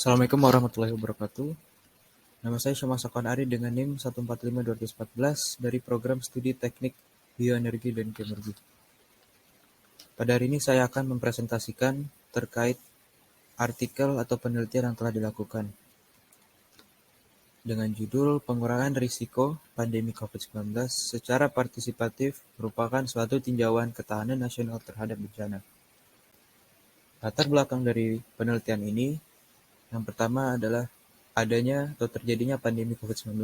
Assalamualaikum warahmatullahi wabarakatuh. Nama saya Syama Sokon Ari dengan NIM 145214 dari program studi teknik bioenergi dan geoenergi. Pada hari ini saya akan mempresentasikan terkait artikel atau penelitian yang telah dilakukan dengan judul Pengurangan Risiko Pandemi COVID-19 secara partisipatif merupakan suatu tinjauan ketahanan nasional terhadap bencana. Latar belakang dari penelitian ini yang pertama adalah adanya atau terjadinya pandemi COVID-19.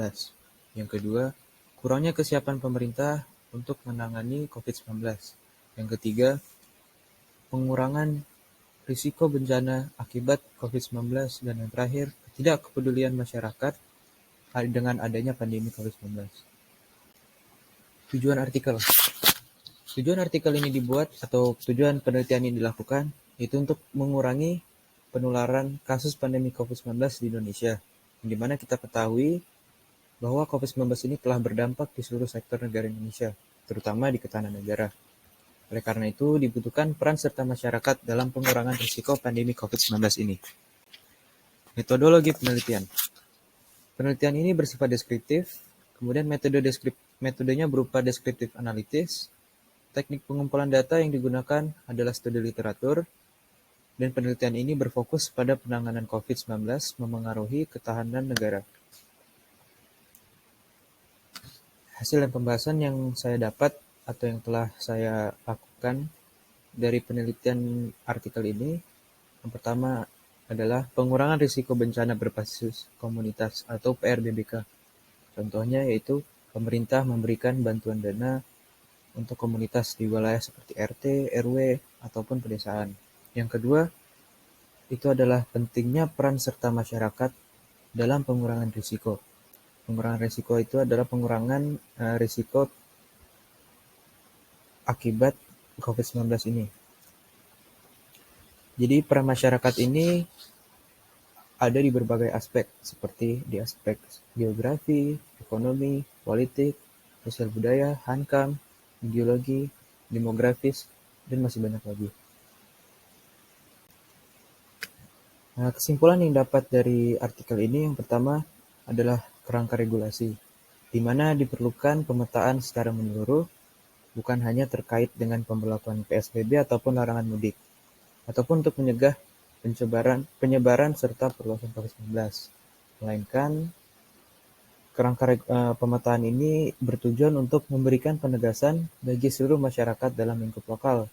Yang kedua, kurangnya kesiapan pemerintah untuk menangani COVID-19. Yang ketiga, pengurangan risiko bencana akibat COVID-19. Dan yang terakhir, ketidakkepedulian masyarakat dengan adanya pandemi COVID-19. Tujuan artikel. Tujuan artikel ini dibuat atau tujuan penelitian ini dilakukan itu untuk mengurangi penularan kasus pandemi COVID-19 di Indonesia, di mana kita ketahui bahwa COVID-19 ini telah berdampak di seluruh sektor negara Indonesia, terutama di ketahanan negara. Oleh karena itu, dibutuhkan peran serta masyarakat dalam pengurangan risiko pandemi COVID-19 ini. Metodologi penelitian. Penelitian ini bersifat deskriptif, kemudian metodenya berupa deskriptif analitis. Teknik pengumpulan data yang digunakan adalah studi literatur, dan penelitian ini berfokus pada penanganan COVID-19 memengaruhi ketahanan negara. Hasil dan pembahasan yang saya dapat atau yang telah saya lakukan dari penelitian artikel ini, yang pertama adalah pengurangan risiko bencana berbasis komunitas atau PRBBK. Contohnya yaitu pemerintah memberikan bantuan dana untuk komunitas di wilayah seperti RT, RW, ataupun pedesaan. Yang kedua, itu adalah pentingnya peran serta masyarakat dalam pengurangan risiko. Pengurangan risiko itu adalah pengurangan risiko akibat COVID-19 ini. Jadi peran masyarakat ini ada di berbagai aspek, seperti di aspek geografi, ekonomi, politik, sosial budaya, hankam, ideologi, demografis, dan masih banyak lagi. Nah, kesimpulan yang dapat dari artikel ini yang pertama adalah kerangka regulasi, di mana diperlukan pemetaan secara menyeluruh, bukan hanya terkait dengan pemberlakuan PSBB ataupun larangan mudik, ataupun untuk mencegah penyebaran serta perluasan COVID-19, melainkan kerangka pemetaan ini bertujuan untuk memberikan penegasan bagi seluruh masyarakat dalam lingkup lokal,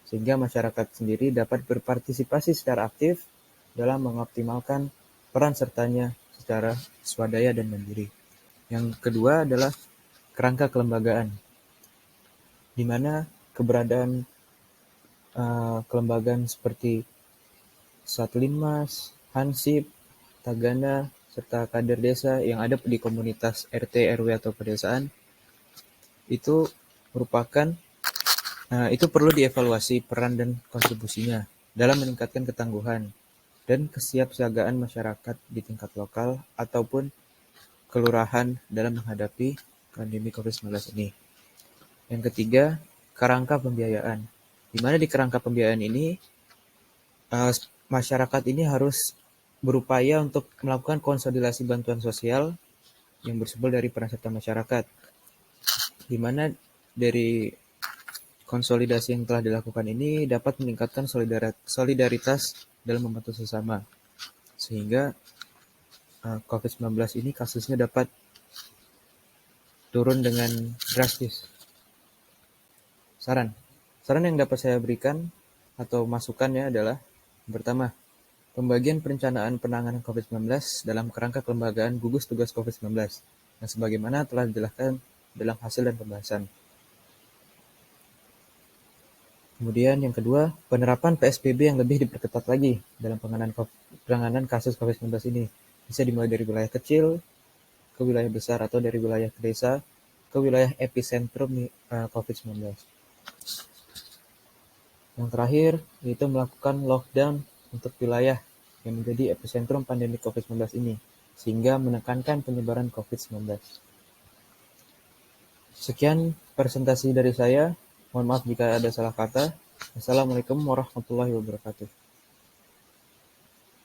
sehingga masyarakat sendiri dapat berpartisipasi secara aktif dalam mengoptimalkan peran sertanya secara swadaya dan mandiri. Yang kedua adalah kerangka kelembagaan, di mana keberadaan kelembagaan seperti Satlinmas, Hansip, Tagana, serta kader desa yang ada di komunitas RT, RW, atau pedesaan itu merupakan itu perlu dievaluasi peran dan kontribusinya dalam meningkatkan ketangguhan dan kesiapsiagaan masyarakat di tingkat lokal ataupun kelurahan dalam menghadapi pandemi COVID-19 ini. Yang ketiga, kerangka pembiayaan, di mana di kerangka pembiayaan ini masyarakat ini harus berupaya untuk melakukan konsolidasi bantuan sosial yang bersumber dari peran serta masyarakat, di mana dari konsolidasi yang telah dilakukan ini dapat meningkatkan solidaritas dalam membantu sesama, sehingga COVID-19 ini kasusnya dapat turun dengan drastis. Saran yang dapat saya berikan atau masukannya adalah yang pertama, pembagian perencanaan penanganan COVID-19 dalam kerangka kelembagaan gugus tugas COVID-19 yang sebagaimana telah dijelaskan dalam hasil dan pembahasan. Kemudian yang kedua, penerapan PSBB yang lebih diperketat lagi dalam penanganan kasus COVID-19 ini. Bisa dimulai dari wilayah kecil ke wilayah besar atau dari wilayah ke desa ke wilayah epicentrum COVID-19. Yang terakhir, yaitu melakukan lockdown untuk wilayah yang menjadi epicentrum pandemi COVID-19 ini, sehingga menekankan penyebaran COVID-19. Sekian presentasi dari saya. Mohon maaf jika ada salah kata. Assalamualaikum warahmatullahi wabarakatuh.